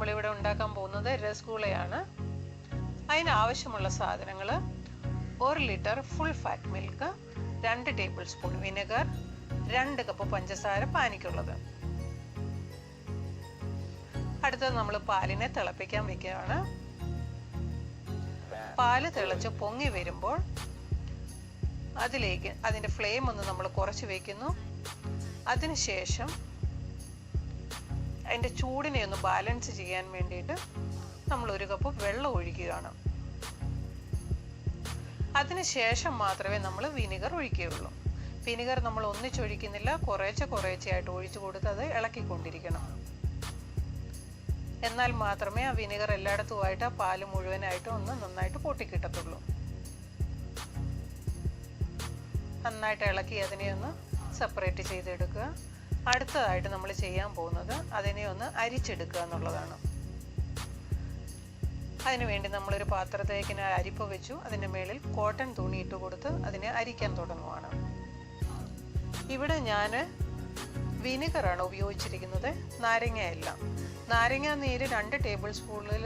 നമ്മളിവിടെ ഉണ്ടാക്കാൻ പോകുന്നത് രസഗുളയാണ്. അതിനാവശ്യമുള്ള സാധനങ്ങൾ: 1 litre full fat milk, 2 table spoon vinegar, 2 cup പഞ്ചസാര പാനിക്കുള്ളത്. അടുത്തത് നമ്മൾ പാലിനെ തിളപ്പിക്കാൻ വെക്കുകയാണ്. പാല് തിളച്ച് പൊങ്ങി വരുമ്പോൾ അതിലേക്ക് അതിൻ്റെ ഫ്ലെയിം ഒന്ന് നമ്മൾ കുറച്ച് വയ്ക്കുന്നു. അതിനുശേഷം അതിൻ്റെ ചൂടിനെ ഒന്ന് ബാലൻസ് ചെയ്യാൻ വേണ്ടിയിട്ട് നമ്മൾ 1 കപ്പ് വെള്ളം ഒഴിക്കുകയാണ്. അതിനുശേഷം മാത്രമേ നമ്മൾ വിനെഗർ ഒഴിക്കുകയുള്ളൂ. വിനെഗർ നമ്മൾ ഒന്നിച്ചൊഴിക്കുന്നില്ല, കുറേശ്ശെയായിട്ട് ഒഴിച്ചു കൊടുത്ത് അത് ഇളക്കിക്കൊണ്ടിരിക്കണം. എന്നാൽ മാത്രമേ ആ വിനെഗർ എല്ലായിടത്തുമായിട്ട് ആ പാല് മുഴുവനായിട്ട് ഒന്ന് നന്നായിട്ട് പൊട്ടിക്കിട്ടത്തുള്ളൂ. നന്നായിട്ട് ഇളക്കി അതിനെ ഒന്ന് സെപ്പറേറ്റ് ചെയ്തെടുക്കുക. അടുത്തതായിട്ട് നമ്മൾ ചെയ്യാൻ പോകുന്നത് അതിനെ ഒന്ന് അരിച്ചെടുക്കുക എന്നുള്ളതാണ്. അതിനുവേണ്ടി നമ്മളൊരു പാത്രത്തേക്ക് അരിപ്പ വെച്ചു. അതിൻ്റെ മേളിൽ കോട്ടൺ തുണി ഇട്ട് കൊടുത്ത് അതിനെ അരിക്കാൻ തുടങ്ങുവാണ്. ഇവിടെ ഞാൻ വിനെഗറാണ് ഉപയോഗിച്ചിരിക്കുന്നത്, നാരങ്ങയല്ല. നാരങ്ങ നീര് 2 ടേബിൾ സ്പൂണിൽ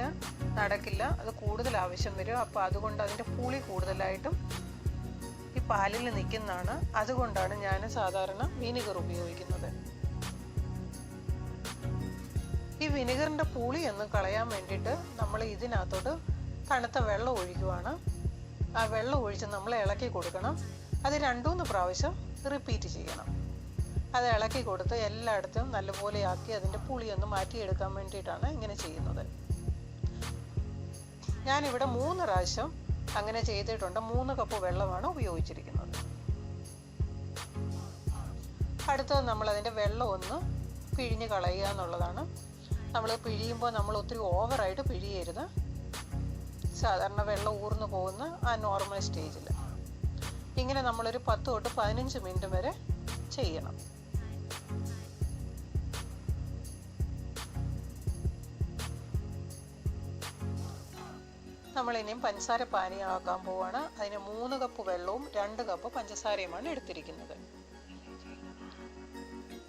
നടക്കില്ല, അത് കൂടുതൽ ആവശ്യം വരും. അപ്പോൾ അതുകൊണ്ട് അതിൻ്റെ പുളി കൂടുതലായിട്ടും ഈ പാലിൽ നിൽക്കുന്നതാണ്. അതുകൊണ്ടാണ് ഞാൻ സാധാരണ വിനെഗർ ഉപയോഗിക്കുന്നത്. ഈ വിനെഗറിൻ്റെ പുളി ഒന്ന് കളയാൻ വേണ്ടിയിട്ട് നമ്മൾ ഇതിനകത്തോട്ട് തണുത്ത വെള്ളം ഒഴിക്കുവാണ്. ആ വെള്ളം ഒഴിച്ച് നമ്മൾ ഇളക്കി കൊടുക്കണം. അത് 2-3 പ്രാവശ്യം റിപ്പീറ്റ് ചെയ്യണം. അത് ഇളക്കി കൊടുത്ത് എല്ലായിടത്തും നല്ലപോലെ ആക്കി അതിൻ്റെ പുളിയൊന്ന് മാറ്റിയെടുക്കാൻ വേണ്ടിയിട്ടാണ് ഇങ്ങനെ ചെയ്യുന്നത്. ഞാനിവിടെ 3 പ്രാവശ്യം അങ്ങനെ ചെയ്തിട്ടുണ്ട്. 3 കപ്പ് വെള്ളമാണ് ഉപയോഗിച്ചിരിക്കുന്നത്. അടുത്തത് നമ്മൾ അതിൻ്റെ വെള്ളം ഒന്ന് പിഴിഞ്ഞ് കളയുക എന്നുള്ളതാണ്. നമ്മൾ പിഴിയുമ്പോൾ നമ്മൾ ഒത്തിരി ഓവറായിട്ട് പിഴിയരുത്. സാധാരണ വെള്ളം ഊർന്നു പോകുന്ന ആ നോർമൽ സ്റ്റേജിൽ ഇങ്ങനെ നമ്മളൊരു 10 തൊട്ട് 15 മിനിറ്റ് വരെ ചെയ്യണം. നമ്മളിനിയും പഞ്ചസാര പാനീയമാക്കാൻ പോവാണ്. അതിന് 3 കപ്പ് വെള്ളവും 2 കപ്പ് പഞ്ചസാരയുമാണ് എടുത്തിരിക്കുന്നത്.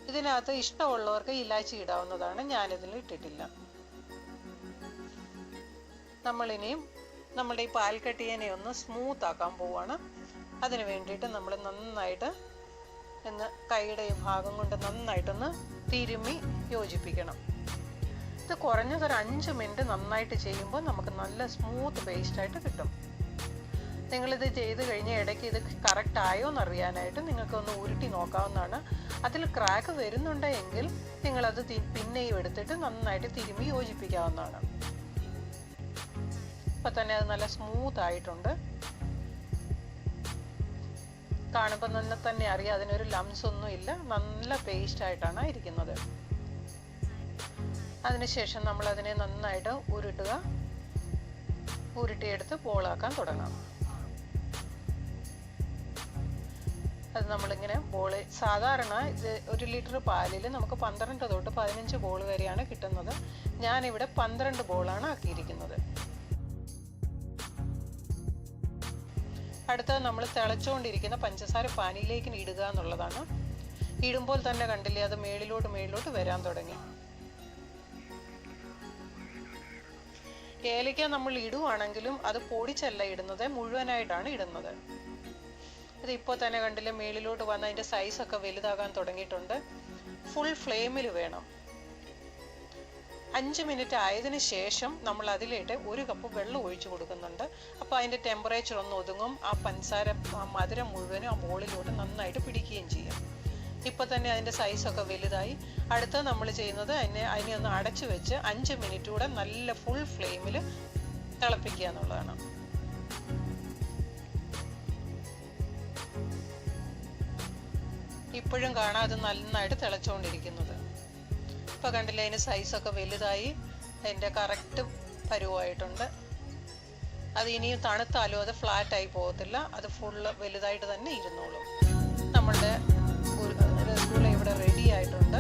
ഇതിനകത്ത് ഇഷ്ടമുള്ളവർക്ക് ഇലാച്ചി ഇടാവുന്നതാണ്, ഞാനിതിൽ ഇട്ടിട്ടില്ല. നമ്മളിനിയും നമ്മുടെ ഈ പാൽക്കട്ടിയെ ഒന്ന് സ്മൂത്ത് ആക്കാൻ പോവാണ്. അതിന് വേണ്ടിയിട്ട് നമ്മൾ നന്നായിട്ട് കൈയുടെ ഈ ഭാഗം കൊണ്ട് നന്നായിട്ടൊന്ന് തിരുമ്മി യോജിപ്പിക്കണം. ഇത് കുറഞ്ഞത് ഒരു 5 മിനിറ്റ് നന്നായിട്ട് ചെയ്യുമ്പോൾ നമുക്ക് നല്ല സ്മൂത്ത് പേസ്റ്റായിട്ട് കിട്ടും. നിങ്ങളിത് ചെയ്ത് കഴിഞ്ഞ് ഇടയ്ക്ക് ഇത് കറക്റ്റ് ആയോ എന്നറിയാനായിട്ട് നിങ്ങൾക്കൊന്ന് ഉരുട്ടി നോക്കാവുന്നതാണ്. അതിൽ ക്രാക്ക് വരുന്നുണ്ടെങ്കിൽ നിങ്ങളത് പിന്നെയും എടുത്തിട്ട് നന്നായിട്ട് തിരുമ്മി യോജിപ്പിക്കാവുന്നതാണ്. ഇപ്പം തന്നെ അത് നല്ല സ്മൂത്ത് ആയിട്ടുണ്ട്. കാണുമ്പോൾ തന്നെ അറിയാം അതിനൊരു ലംസ് ഒന്നും ഇല്ല, നല്ല പേസ്റ്റായിട്ടാണ് ഇരിക്കുന്നത്. അതിനുശേഷം നമ്മൾ അതിനെ നന്നായിട്ട് ഉരുട്ടിയെടുത്ത് ബോളാക്കാൻ തുടങ്ങാം. അത് നമ്മളിങ്ങനെ സാധാരണ ഇത് 1 ലിറ്റർ പാലിൽ നമുക്ക് 12 തൊട്ട് 15 ബോൾ വരെയാണ് കിട്ടുന്നത്. ഞാനിവിടെ 12 ബോളാണ് ആക്കിയിരിക്കുന്നത്. അടുത്തത് നമ്മൾ തിളച്ചുകൊണ്ടിരിക്കുന്ന പഞ്ചസാര പാനിയിലേക്ക് ഇടുക എന്നുള്ളതാണ്. ഇടുമ്പോൾ തന്നെ കണ്ടില്ലേ അത് മേളിലോട്ട് വരാൻ തുടങ്ങി. ഏലക്ക നമ്മൾ ഇടുവാണെങ്കിലും അത് പൊടിച്ചല്ല ഇടുന്നത്, മുഴുവനായിട്ടാണ് ഇടുന്നത്. ഇത് ഇപ്പോൾ തന്നെ കണ്ടില്ലേ മേളിലോട്ട് വന്ന് അതിൻ്റെ സൈസൊക്കെ വലുതാകാൻ തുടങ്ങിയിട്ടുണ്ട്. ഫുൾ ഫ്ലെയിമിൽ വേണം. 5 മിനിറ്റ് ആയതിനു ശേഷം നമ്മൾ അതിലേക്ക് 1 കപ്പ് വെള്ളം ഒഴിച്ചു കൊടുക്കുന്നുണ്ട്. അപ്പോൾ അതിൻ്റെ ടെമ്പറേച്ചർ ഒന്ന് ഒതുങ്ങും. ആ പഞ്ചസാര മധുരം മുഴുവനും ആ ബോളിലോട്ട് നന്നായിട്ട് പിടിക്കുകയും ചെയ്യും. ഇപ്പോൾ തന്നെ അതിൻ്റെ സൈസൊക്കെ വലുതായി. അടുത്ത നമ്മൾ ചെയ്യുന്നത് അതിനെ ഒന്ന് അടച്ചു വെച്ച് 5 മിനിറ്റ് കൂടെ നല്ല ഫുൾ ഫ്ലെയിമിൽ തിളപ്പിക്കുക എന്നുള്ളതാണ്. ഇപ്പോഴും കാണാം അത് നന്നായിട്ട് തിളച്ചുകൊണ്ടിരിക്കുന്നത്. ഇപ്പോൾ കണ്ടില്ലേ അതിന് സൈസൊക്കെ വലുതായി, അതിൻ്റെ കറക്റ്റ് പരുവായിട്ടുണ്ട്. അത് ഇനിയും തണുത്താലും അത് ഫ്ലാറ്റായി പോകത്തില്ല, അത് ഫുള്ള് വലുതായിട്ട് തന്നെ ഇരുന്നോളും. നമ്മളുടെ രസഗുള ഇവിടെ റെഡി ആയിട്ടുണ്ട്.